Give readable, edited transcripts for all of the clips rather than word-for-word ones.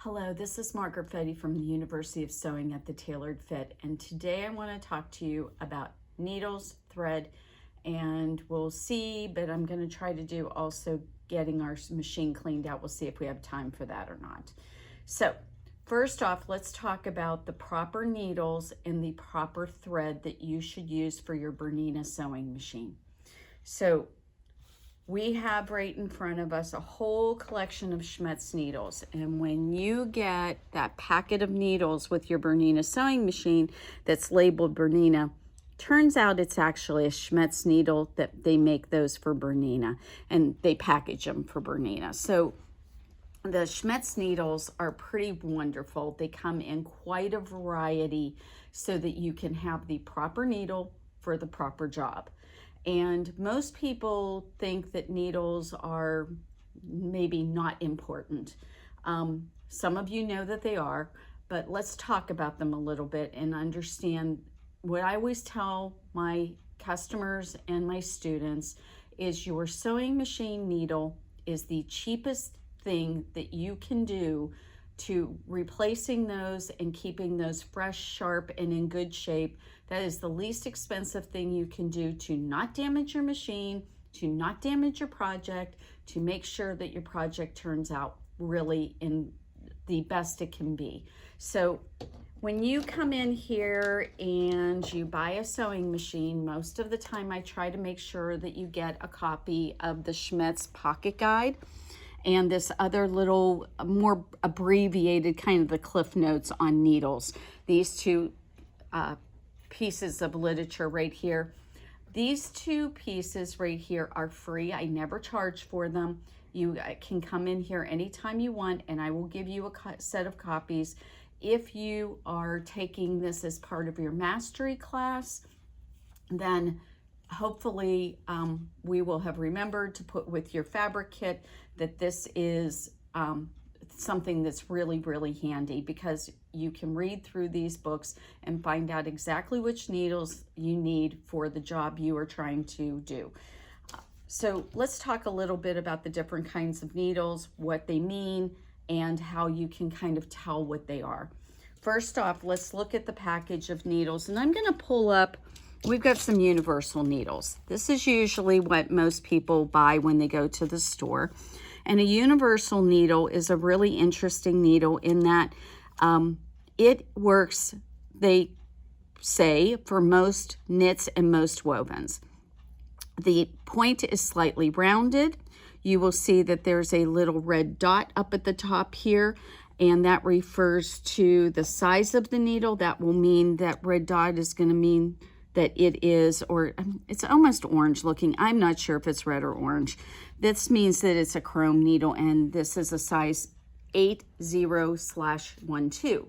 Hello, this is Margaret Fetty from the University of Sewing at the Tailored Fit, and today I want to talk to you about needles, thread, and we'll see, but I'm going to try to do also getting our machine cleaned out. We'll see if we have time for that or not. So first off, let's talk about the proper needles and the proper thread that you should use for your Bernina sewing machine. So we have right in front of us a whole collection of Schmetz needles, and when you get that packet of needles with your Bernina sewing machine that's labeled Bernina, turns out it's actually a Schmetz needle that they make those for Bernina, and they package them for Bernina. So the Schmetz needles are pretty wonderful. They come in quite a variety so that you can have the proper needle for the proper job. And most people think that needles are maybe not important. Some of you know that they are, but let's talk about them a little bit and understand what I always tell my customers and my students is your sewing machine needle is the cheapest thing that you can do to replacing those and keeping those fresh, sharp, and in good shape. That is the least expensive thing you can do to not damage your machine, to not damage your project, to make sure that your project turns out really in the best it can be. So when you come in here and you buy a sewing machine, most of the time I try to make sure that you get a copy of the Schmetz Pocket Guide and this other little more abbreviated kind of the Cliff Notes on needles. These two pieces of literature right here. These two pieces right here are free. I never charge for them. You can come in here anytime you want and I will give you a set of copies. If you are taking this as part of your mastery class, then hopefully we will have remembered to put with your fabric kit that this is something that's really, really handy because you can read through these books and find out exactly which needles you need for the job you are trying to do. So let's talk a little bit about the different kinds of needles, what they mean, and how you can kind of tell what they are. First off, let's look at the package of needles, and I'm going to pull up. We've got some universal needles. This is usually what most people buy when they go to the store. And a universal needle is a really interesting needle in that it works, they say, for most knits and most wovens. The point is slightly rounded. You will see that there's a little red dot up at the top here, and that refers to the size of the needle. That will mean that red dot is going to mean that it is, or it's almost orange looking. I'm not sure if it's red or orange. This means that it's a chrome needle, and this is a size 80/12.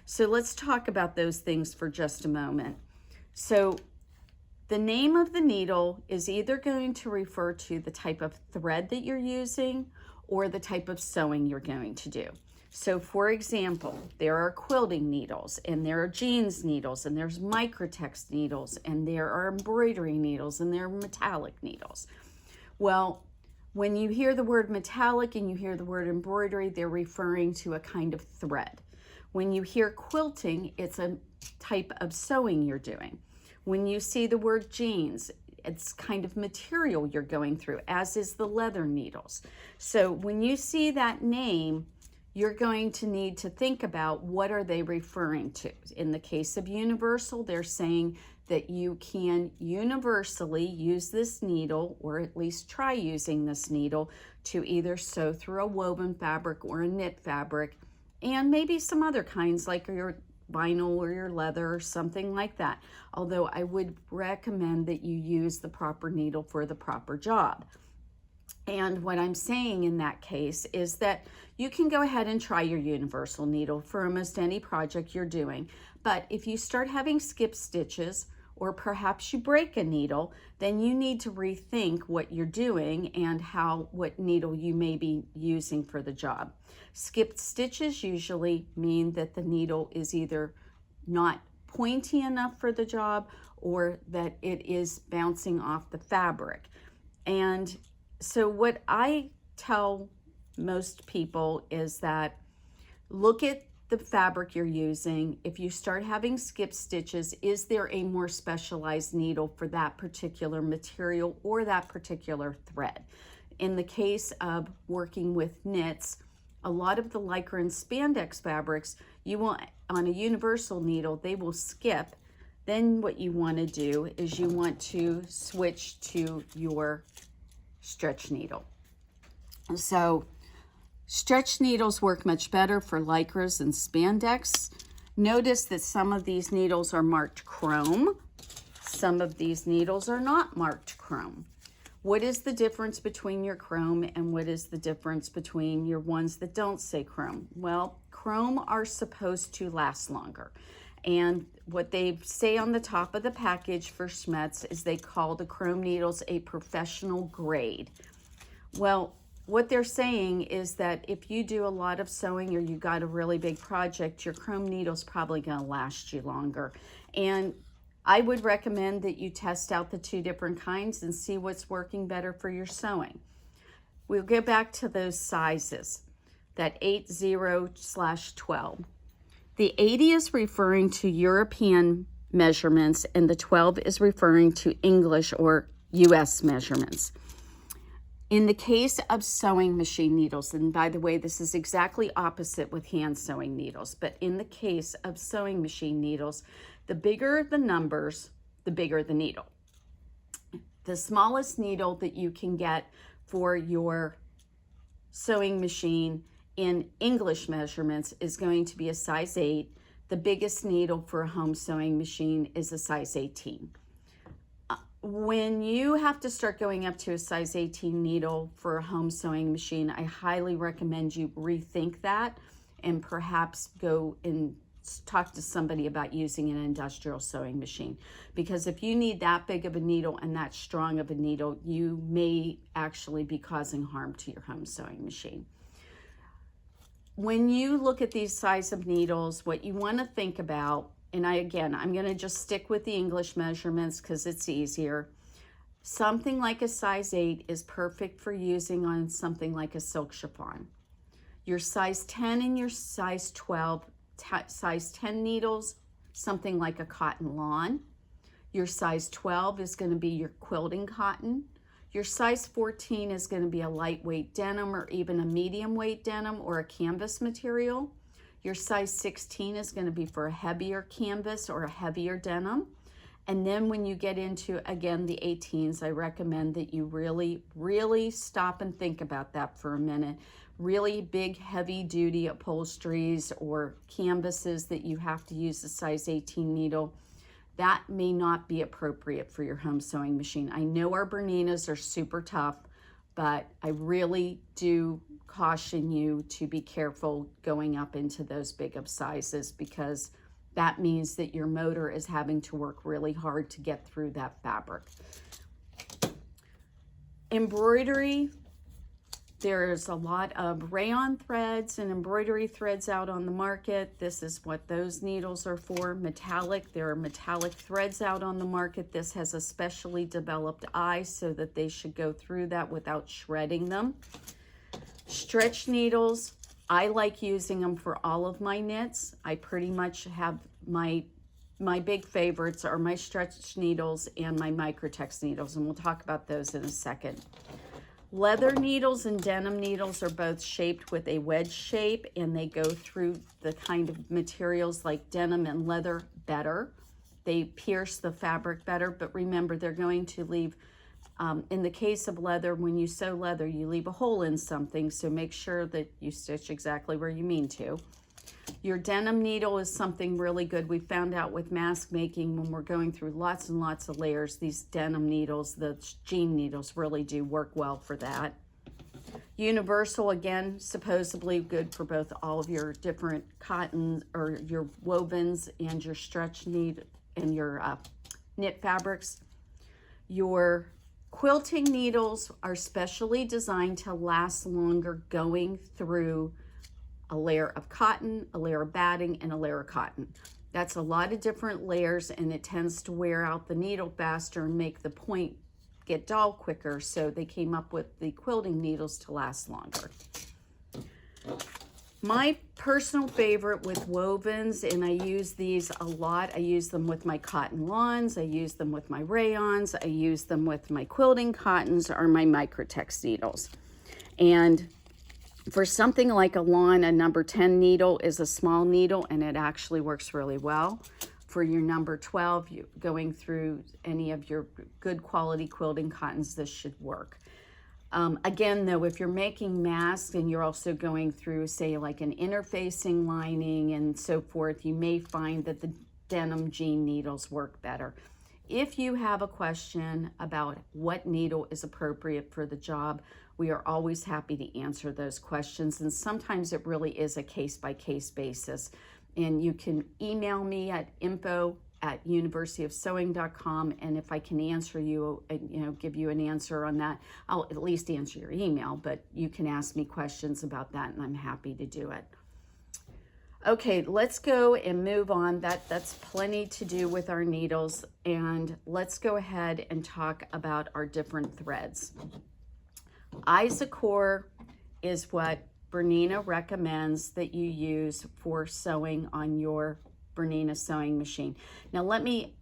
So let's talk about those things for just a moment. So the name of the needle is either going to refer to the type of thread that you're using or the type of sewing you're going to do. So for example, there are quilting needles, and there are jeans needles, and there's microtext needles, and there are embroidery needles, and there are metallic needles. Well, when you hear the word metallic and you hear the word embroidery, they're referring to a kind of thread. When you hear quilting, it's a type of sewing you're doing. When you see the word jeans, it's kind of material you're going through, as is the leather needles. So when you see that name, you're going to need to think about what are they referring to. In the case of universal, they're saying that you can universally use this needle, or at least try using this needle, to either sew through a woven fabric or a knit fabric, and maybe some other kinds like your vinyl or your leather or something like that. Although I would recommend that you use the proper needle for the proper job. And what I'm saying in that case is that you can go ahead and try your universal needle for almost any project you're doing. But if you start having skip stitches, or perhaps you break a needle, then you need to rethink what you're doing and what needle you may be using for the job. Skipped stitches usually mean that the needle is either not pointy enough for the job or that it is bouncing off the fabric. And so what I tell most people is that Look at the fabric you're using. If you start having skip stitches, is there a more specialized needle for that particular material or that particular thread? In the case of working with knits, a lot of the lycra and spandex fabrics, you want on a universal needle, they will skip. Then what you want to do is you want to switch to your stretch needle. So stretch needles work much better for lycras and spandex. Notice that some of these needles are marked chrome. Some of these needles are not marked chrome. What is the difference between your chrome and what is the difference between your ones that don't say chrome? Well, chrome are supposed to last longer. And what they say on the top of the package for Schmetz is they call the chrome needles a professional grade. Well, what they're saying is that if you do a lot of sewing or you got a really big project, your chrome needle's probably going to last you longer. And I would recommend that you test out the two different kinds and see what's working better for your sewing. We'll get back to those sizes, that 80/12. The 80 is referring to European measurements and the 12 is referring to English or US measurements. In the case of sewing machine needles, and by the way, this is exactly opposite with hand sewing needles, but in the case of sewing machine needles, the bigger the numbers, the bigger the needle. The smallest needle that you can get for your sewing machine in English measurements is going to be a size 8. The biggest needle for a home sewing machine is a size 18. When you have to start going up to a size 18 needle for a home sewing machine, I highly recommend you rethink that and perhaps go and talk to somebody about using an industrial sewing machine. Because if you need that big of a needle and that strong of a needle, you may actually be causing harm to your home sewing machine. When you look at these size of needles, what you want to think about, and I'm going to just stick with the English measurements because it's easier. Something like a size 8 is perfect for using on something like a silk chiffon. Your size 10 and your size 12, size 10 needles, something like a cotton lawn. Your size 12 is going to be your quilting cotton. Your size 14 is going to be a lightweight denim or even a medium weight denim or a canvas material. Your size 16 is going to be for a heavier canvas or a heavier denim. And then when you get into, again, the 18s, I recommend that you really, really stop and think about that for a minute. Really big, heavy-duty upholsteries or canvases that you have to use a size 18 needle, that may not be appropriate for your home sewing machine. I know our Berninas are super tough, but I really do caution you to be careful going up into those big of sizes because that means that your motor is having to work really hard to get through that fabric. Embroidery, there's a lot of rayon threads and embroidery threads out on the market. This is what those needles are for. Metallic, there are metallic threads out on the market. This has a specially developed eye so that they should go through that without shredding them. Stretch needles, I like using them for all of my knits. I pretty much have my big favorites are my stretch needles and my microtex needles, and we'll talk about those in a second. Leather needles and denim needles are both shaped with a wedge shape, and they go through the kind of materials like denim and leather better. They pierce the fabric better, but remember, they're going to leave, in the case of leather, when you sew leather, you leave a hole in something, so make sure that you stitch exactly where you mean to. Your denim needle is something really good. We found out with mask making when we're going through lots and lots of layers, these denim needles, the jean needles really do work well for that. Universal, again, supposedly good for both all of your different cotton or your wovens and your stretch need and your knit fabrics. Your quilting needles are specially designed to last longer going through a layer of cotton, a layer of batting, and a layer of cotton. That's a lot of different layers, and it tends to wear out the needle faster and make the point get dull quicker, so they came up with the quilting needles to last longer. My personal favorite with wovens, and I use these a lot, I use them with my cotton lawns, I use them with my rayons, I use them with my quilting cottons, are my Microtex needles. And for something like a lawn, a number 10 needle is a small needle, and it actually works really well. For your number 12, going through any of your good quality quilting cottons, this should work. Again, though, if you're making masks and you're also going through, say, like an interfacing lining and so forth, you may find that the denim jean needles work better. If you have a question about what needle is appropriate for the job, we are always happy to answer those questions. And sometimes it really is a case-by-case basis. And you can email me at info@universityofsewing.com, and if I can answer you, give you an answer on that, I'll at least answer your email, but you can ask me questions about that, and I'm happy to do it. Okay, let's go and move on. That's plenty to do with our needles, and let's go ahead and talk about our different threads. Isocore is what Bernina recommends that you use for sewing on your Bernina sewing machine. Now let me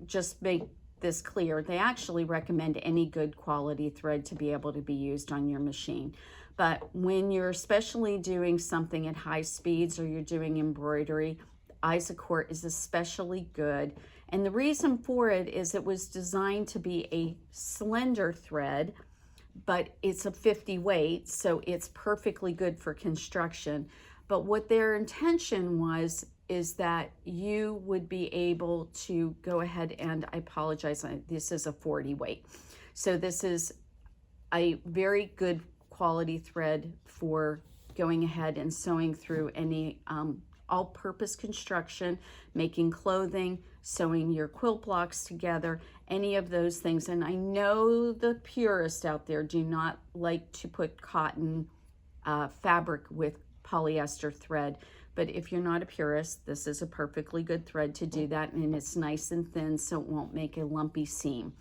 just make this clear. They actually recommend any good quality thread to be able to be used on your machine. But when you're especially doing something at high speeds or you're doing embroidery, Isocore is especially good. And the reason for it is it was designed to be a slender thread, but it's a 50 weight, so it's perfectly good for construction. But what their intention was is that you would be able to go ahead and, I apologize, this is a 40 weight. So this is a very good quality thread for going ahead and sewing through any all-purpose construction, making clothing, sewing your quilt blocks together, any of those things. And I know the purists out there do not like to put cotton fabric with polyester thread, but if you're not a purist, this is a perfectly good thread to do that, and it's nice and thin so it won't make a lumpy seam.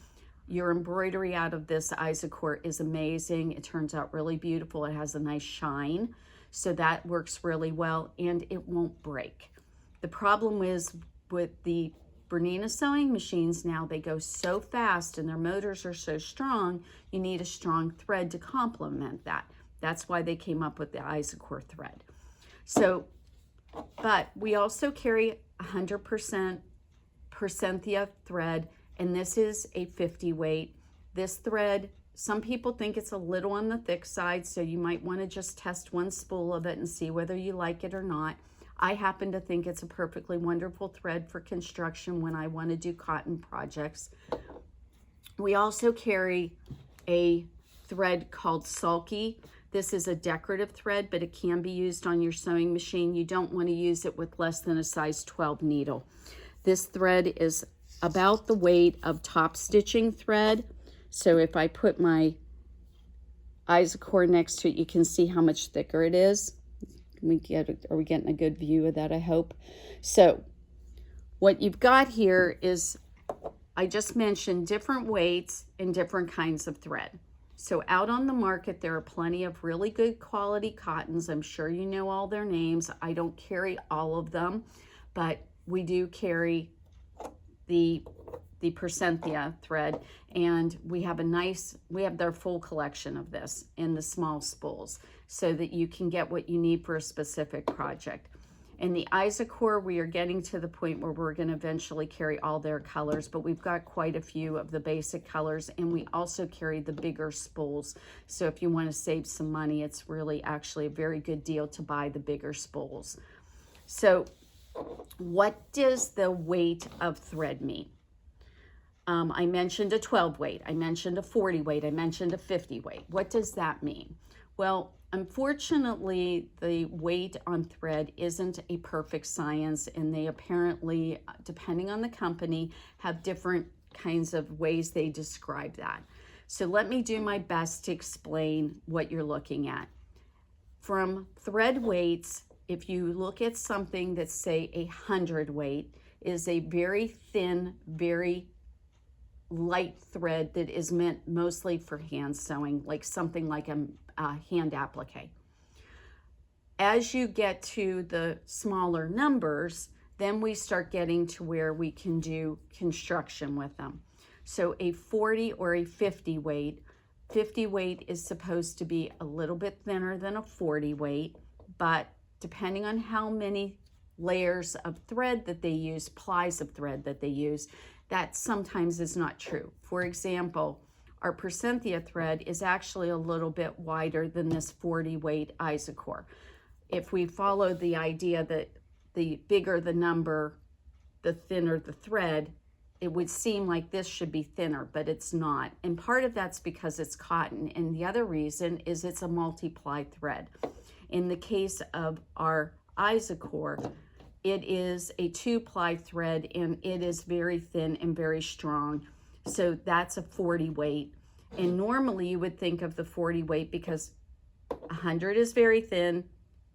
Your embroidery out of this Isocore is amazing. It turns out really beautiful. It has a nice shine, so that works really well, and it won't break. The problem is with the Bernina sewing machines now, they go so fast and their motors are so strong, you need a strong thread to complement that. That's why they came up with the Isocore thread. So, but we also carry 100% Percentia thread, and this is a 50 weight. This thread, some people think it's a little on the thick side, so you might want to just test one spool of it and see whether you like it or not. I happen to think it's a perfectly wonderful thread for construction when I want to do cotton projects. We also carry a thread called Sulky. This is a decorative thread, but it can be used on your sewing machine. You don't want to use it with less than a size 12 needle. This thread is about the weight of top stitching thread. So if I put my Isocore next to it, you can see how much thicker it is. Are we getting a good view of that, I hope? So what you've got here is, I just mentioned different weights and different kinds of thread. So out on the market, there are plenty of really good quality cottons. I'm sure you know all their names. I don't carry all of them, but we do carry the Percentia thread, and we have their full collection of this in the small spools so that you can get what you need for a specific project. In the Isocore, we are getting to the point where we're going to eventually carry all their colors, but we've got quite a few of the basic colors, and we also carry the bigger spools. So if you want to save some money, it's really actually a very good deal to buy the bigger spools. So what does the weight of thread mean? I mentioned a 12 weight, I mentioned a 40 weight, I mentioned a 50 weight. What does that mean? Well, unfortunately, the weight on thread isn't a perfect science, and they apparently, depending on the company, have different kinds of ways they describe that. So let me do my best to explain what you're looking at. From thread weights, if you look at something that's, say, 100 weight, is a very thin, very light thread that is meant mostly for hand sewing, like something like a hand applique. As you get to the smaller numbers, then we start getting to where we can do construction with them. So a 40 or a 50 weight. 50 weight is supposed to be a little bit thinner than a 40 weight, but depending on how many layers of thread that they use, plies of thread that they use, that sometimes is not true. For example, our Percynthia thread is actually a little bit wider than this 40 weight Isacore. If we follow the idea that the bigger the number, the thinner the thread, it would seem like this should be thinner, but it's not. And part of that's because it's cotton, and the other reason is it's a multi-ply thread. In the case of our Isacore, it is a 2-ply thread, and it is very thin and very strong. So that's a 40 weight. And normally you would think of the 40 weight because 100 is very thin,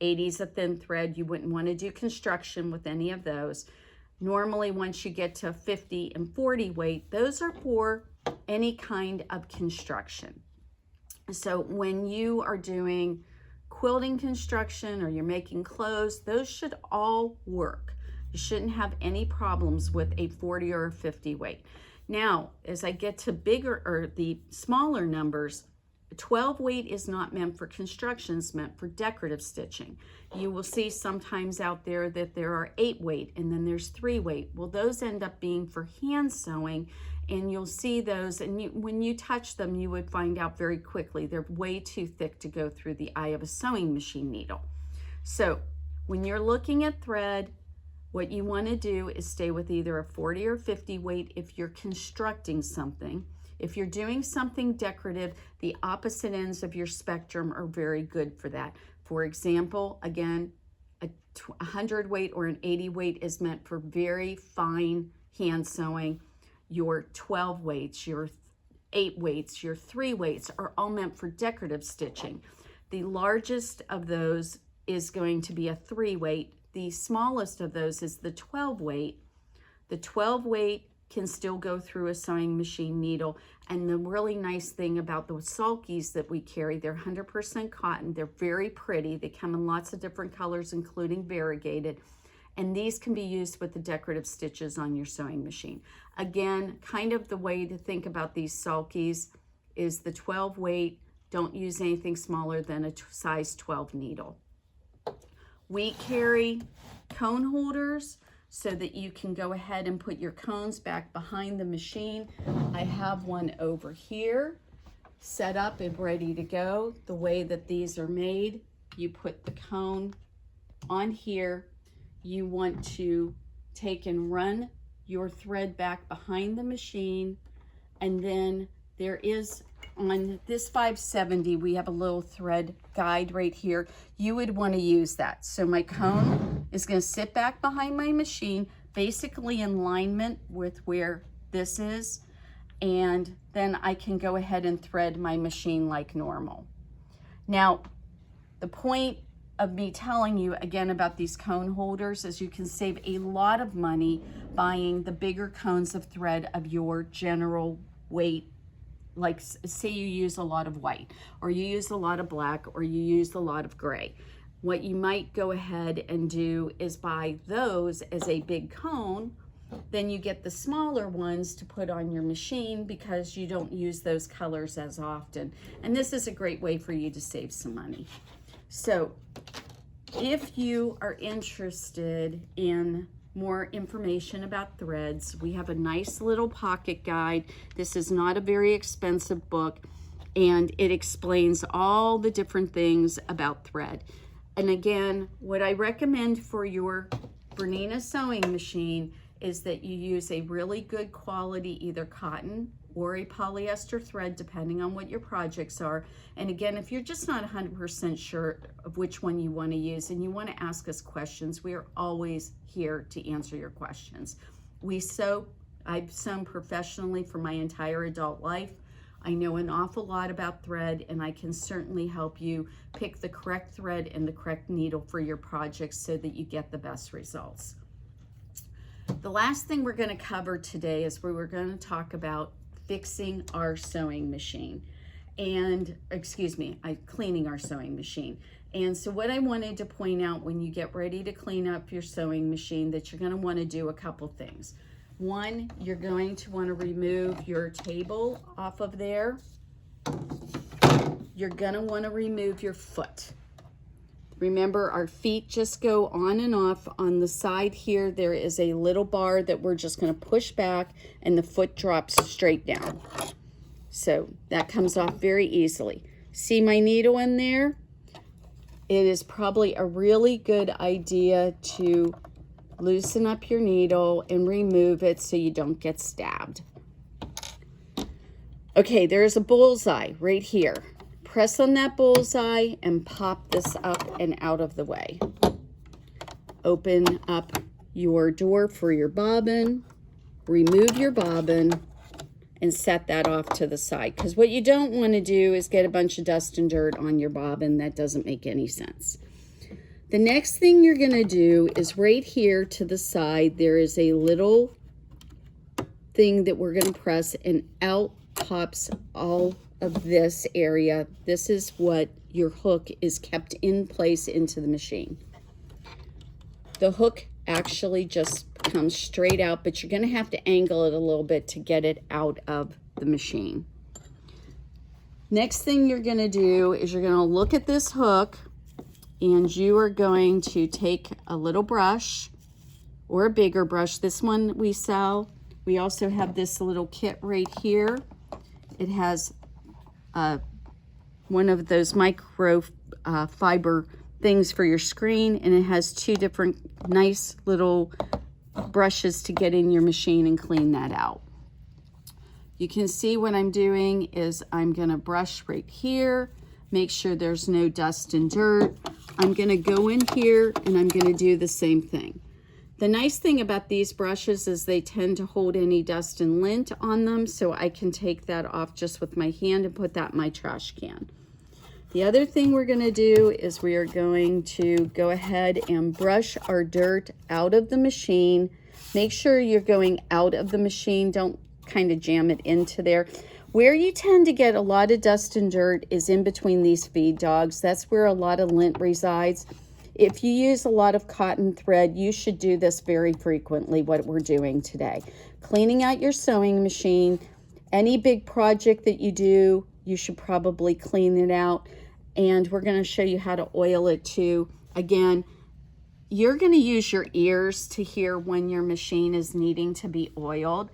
80 is a thin thread. You wouldn't want to do construction with any of those. Normally, once you get to 50 and 40 weight, those are for any kind of construction. So when you are doing quilting construction or you're making clothes, those should all work. You shouldn't have any problems with a 40 or a 50 weight. Now, as I get to bigger or the smaller numbers, 12 weight is not meant for construction, it's meant for decorative stitching. You will see sometimes out there that there are 8 weight and then there's 3 weight. Well, those end up being for hand sewing, and you'll see those, and when you touch them, you would find out very quickly they're way too thick to go through the eye of a sewing machine needle. So when you're looking at thread, what you want to do is stay with either a 40 or 50 weight if you're constructing something. If you're doing something decorative, the opposite ends of your spectrum are very good for that. For example, again, a 100 weight or an 80 weight is meant for very fine hand sewing. Your 12 weights, your 8 weights, your 3 weights are all meant for decorative stitching. The largest of those is going to be a 3 weight. The smallest of those is the 12 weight. The 12 weight can still go through a sewing machine needle. And the really nice thing about the sulkies that we carry, they're 100% cotton. They're very pretty. They come in lots of different colors, including variegated. And these can be used with the decorative stitches on your sewing machine. Again, kind of the way to think about these sulkies is the 12 weight. Don't use anything smaller than a size 12 needle. We carry cone holders so that you can go ahead and put your cones back behind the machine. I have one over here set up and ready to go. The way that these are made, you put the cone on here. You want to take and run your thread back behind the machine, and then there is on this 570, we have a little thread guide right here. You would want to use that. So my cone is going to sit back behind my machine, basically in alignment with where this is, and then I can go ahead and thread my machine like normal. Now, the point of me telling you again about these cone holders is you can save a lot of money buying the bigger cones of thread of your general weight. Like say you use a lot of white, or you use a lot of black, or you use a lot of gray. What you might go ahead and do is buy those as a big cone. Then you get the smaller ones to put on your machine because you don't use those colors as often. And this is a great way for you to save some money. So if you are interested in more information about threads, we have a nice little pocket guide. This is not a very expensive book, and it explains all the different things about thread. And again, what I recommend for your Bernina sewing machine is that you use a really good quality either cotton or a polyester thread, depending on what your projects are. And again, if you're just not 100% sure of which one you want to use and you want to ask us questions, we are always here to answer your questions. I've sewn professionally for my entire adult life. I know an awful lot about thread, and I can certainly help you pick the correct thread and the correct needle for your projects so that you get the best results. The last thing we're going to cover today is we're going to talk about fixing our sewing machine. and excuse me, cleaning our sewing machine. And so what I wanted to point out, when you get ready to clean up your sewing machine, that you're going to want to do a couple things. One, you're going to want to remove your table off of there. You're going to want to remove your foot. Remember, our feet just go on and off. On the side here, there is a little bar that we're just going to push back, and the foot drops straight down. So that comes off very easily. See my needle in there? It is probably a really good idea to loosen up your needle and remove it so you don't get stabbed. Okay, there's a bullseye right here. Press on that bullseye and pop this up and out of the way. Open up your door for your bobbin, remove your bobbin, and set that off to the side, because what you don't want to do is get a bunch of dust and dirt on your bobbin. That doesn't make any sense. The next thing you're going to do is right here to the side, there is a little thing that we're going to press, and out pops all of this area. This is what your hook is kept in place into the machine. The hook actually just comes straight out, but you're going to have to angle it a little bit to get it out of the machine. Next thing you're going to do is you're going to look at this hook, and you are going to take a little brush or a bigger brush. This one we sell. We also have this little kit right here. It has one of those micro fiber things for your screen, and it has two different nice little brushes to get in your machine and clean that out. You can see what I'm doing is I'm going to brush right here, make sure there's no dust and dirt. I'm going to go in here and I'm going to do the same thing. The nice thing about these brushes is they tend to hold any dust and lint on them, so I can take that off just with my hand and put that in my trash can. The other thing we're going to do is we are going to go ahead and brush our dirt out of the machine. Make sure you're going out of the machine. Don't kind of jam it into there. Where you tend to get a lot of dust and dirt is in between these feed dogs. That's where a lot of lint resides. If you use a lot of cotton thread, you should do this very frequently, what we're doing today. Cleaning out your sewing machine. Any big project that you do, you should probably clean it out. And we're going to show you how to oil it too. Again, you're going to use your ears to hear when your machine is needing to be oiled.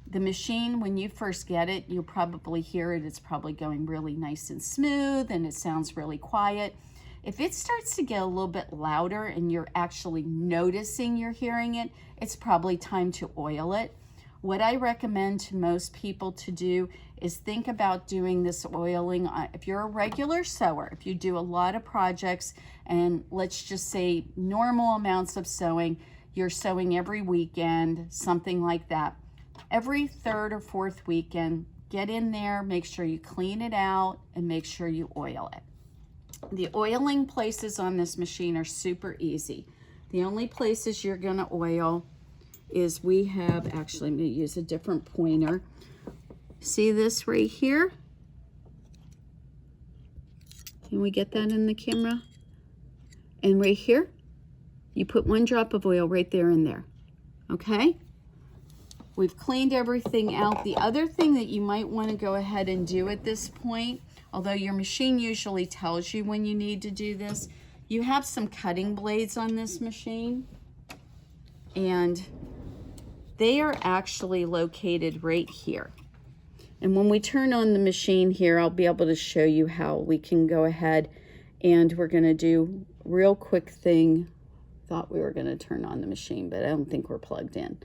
The machine, when you first get it, you'll probably hear it. It's probably going really nice and smooth, and it sounds really quiet. If it starts to get a little bit louder and you're actually noticing you're hearing it, it's probably time to oil it. What I recommend to most people to do is think about doing this oiling. If you're a regular sewer, if you do a lot of projects, and let's just say normal amounts of sewing, you're sewing every weekend, something like that. Every third or fourth weekend, get in there, make sure you clean it out, and make sure you oil it. The oiling places on this machine are super easy. The only places you're going to oil is we have, actually I'm going to use a different pointer. See this right here? Can we get that in the camera? And right here, you put 1 drop of oil right there and there. Okay? We've cleaned everything out. The other thing that you might want to go ahead and do at this point, although your machine usually tells you when you need to do this, you have some cutting blades on this machine, and they are actually located right here. And when we turn on the machine here, I'll be able to show you how we can go ahead, and we're going to do a real quick thing. Thought we were going to turn on the machine, but I don't think we're plugged in.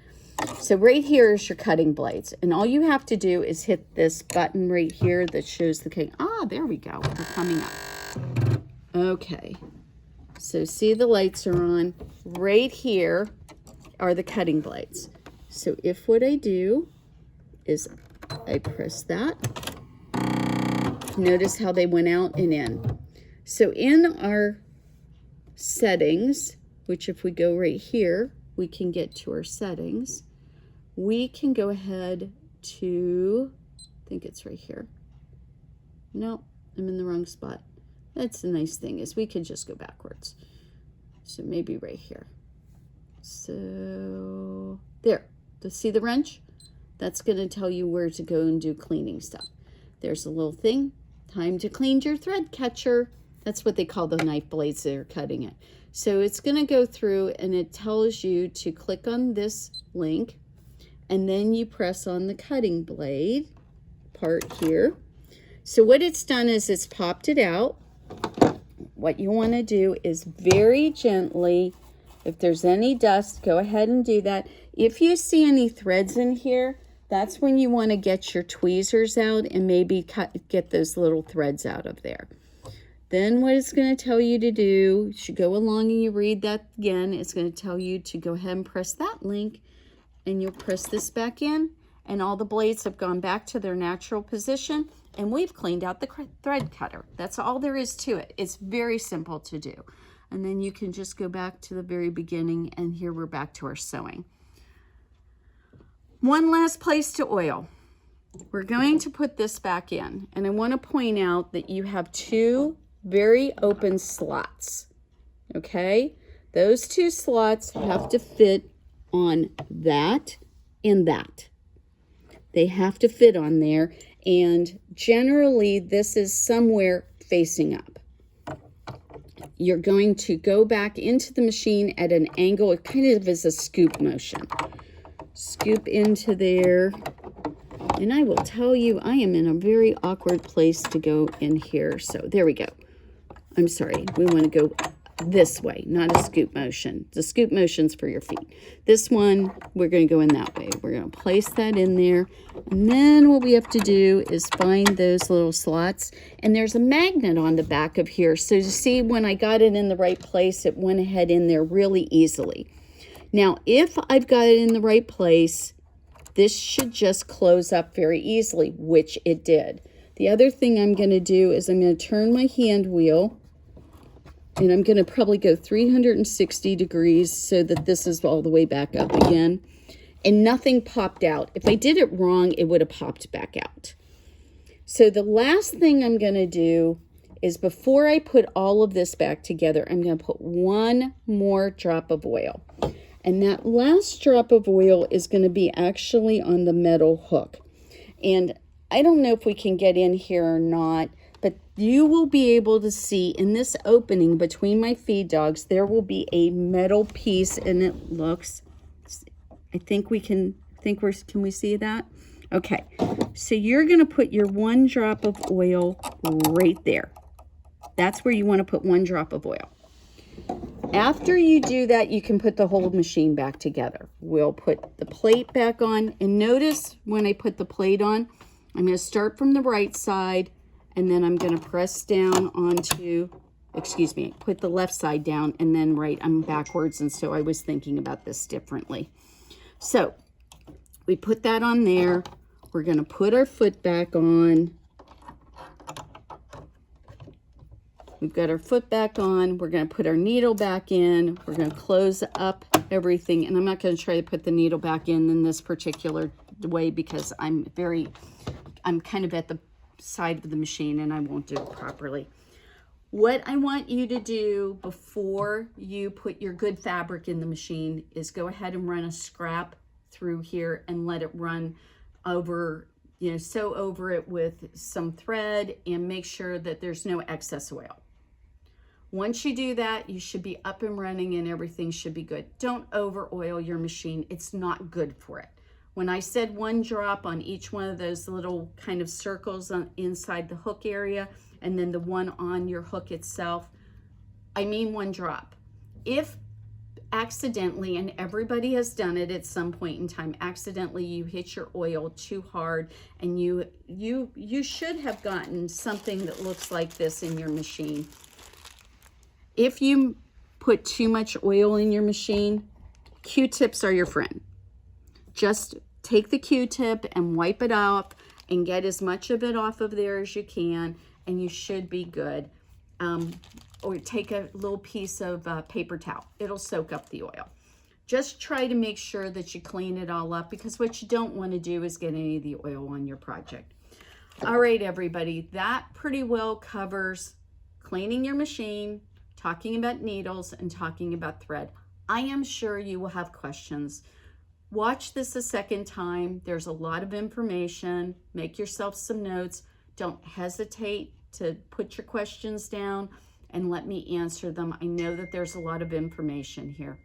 So right here is your cutting blades, and all you have to do is hit this button right here that shows the cutting. Ah, there we go. They're coming up. Okay. So see, the lights are on. Right here are the cutting blades. So if what I do is I press that, notice how they went out and in. So in our settings, which if we go right here, we can get to our settings. We can go ahead to, I think it's right here. No, I'm in the wrong spot. That's the nice thing, is we could just go backwards. So maybe right here. So there, see the wrench? That's going to tell you where to go and do cleaning stuff. There's a little thing, time to clean your thread catcher. That's what they call the knife blades that are cutting it. So it's going to go through and it tells you to click on this link, and then you press on the cutting blade part here. So what it's done is it's popped it out. What you want to do is very gently, if there's any dust, go ahead and do that. If you see any threads in here, that's when you want to get your tweezers out and maybe get those little threads out of there. Then what it's going to tell you to do, you should go along and you read that again. It's going to tell you to go ahead and press that link, and you'll press this back in, and all the blades have gone back to their natural position, and we've cleaned out the thread cutter. That's all there is to it. It's very simple to do. And then you can just go back to the very beginning, and here we're back to our sewing. One last place to oil. We're going to put this back in, and I want to point out that you have two very open slots, okay? Those two slots have to fit on that and that. They have to fit on there, and generally this is somewhere facing up. You're going to go back into the machine at an angle. It kind of is a scoop motion. Scoop into there. And I will tell you, I am in a very awkward place to go in here. So there we go. I'm sorry. We want to go this way, not a scoop motion. The scoop motion's for your feet. This one, we're going to go in that way. We're going to place that in there. And then what we have to do is find those little slots. And there's a magnet on the back of here. So you see, when I got it in the right place, it went ahead in there really easily. Now, if I've got it in the right place, this should just close up very easily, which it did. The other thing I'm going to do is I'm going to turn my hand wheel, and I'm going to probably go 360 degrees so that this is all the way back up again. And nothing popped out. If I did it wrong, it would have popped back out. So the last thing I'm going to do is, before I put all of this back together, I'm going to put one more drop of oil. And that last drop of oil is going to be actually on the metal hook. And I don't know if we can get in here or not, but you will be able to see in this opening between my feed dogs, there will be a metal piece, and it looks, I think we can, can we see that? Okay, so you're going to put your one drop of oil right there. That's where you want to put one drop of oil. After you do that, you can put the whole machine back together. We'll put the plate back on, and notice when I put the plate on, I'm going to start from the right side, and then I'm going to press down onto, put the left side down, and then I'm backwards, and so I was thinking about this differently. So we put that on there. We're going to put our foot back on. We've got our foot back on. We're going to put our needle back in. We're going to close up everything. And I'm not going to try to put the needle back in this particular way because I'm kind of at the side of the machine and I won't do it properly. What I want you to do before you put your good fabric in the machine is go ahead and run a scrap through here and let it run over, sew over it with some thread and make sure that there's no excess oil. Once you do that, you should be up and running and everything should be good. Don't over oil your machine. It's not good for it. When I said one drop on each one of those little kind of circles inside the hook area and then the one on your hook itself, I mean one drop. If accidentally, and everybody has done it at some point in time, accidentally you hit your oil too hard and you should have gotten something that looks like this in your machine. If you put too much oil in your machine, Q-tips are your friend. Just take the Q-tip and wipe it off and get as much of it off of there as you can, and you should be good. Or take a little piece of paper towel. It'll soak up the oil. Just try to make sure that you clean it all up, because what you don't want to do is get any of the oil on your project. All right, everybody, that pretty well covers cleaning your machine, talking about needles, and talking about thread. I am sure you will have questions. Watch this a second time. There's a lot of information. Make yourself some notes. Don't hesitate to put your questions down and let me answer them. I know that there's a lot of information here.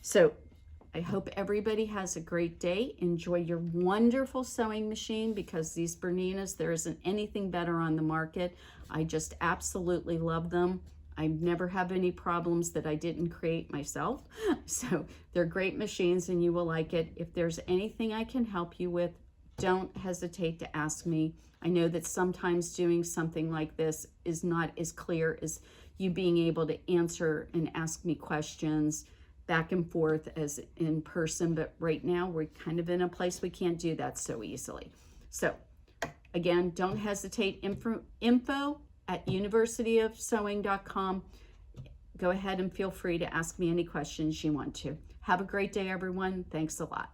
So I hope everybody has a great day. Enjoy your wonderful sewing machine, because these Berninas, there isn't anything better on the market. I just absolutely love them. I never have any problems that I didn't create myself. So they're great machines and you will like it. If there's anything I can help you with, don't hesitate to ask me. I know that sometimes doing something like this is not as clear as you being able to answer and ask me questions back and forth as in person, but right now we're kind of in a place we can't do that so easily. So again, don't hesitate. Info at universityofsewing.com. Go ahead and feel free to ask me any questions you want to. Have a great day, everyone. Thanks a lot.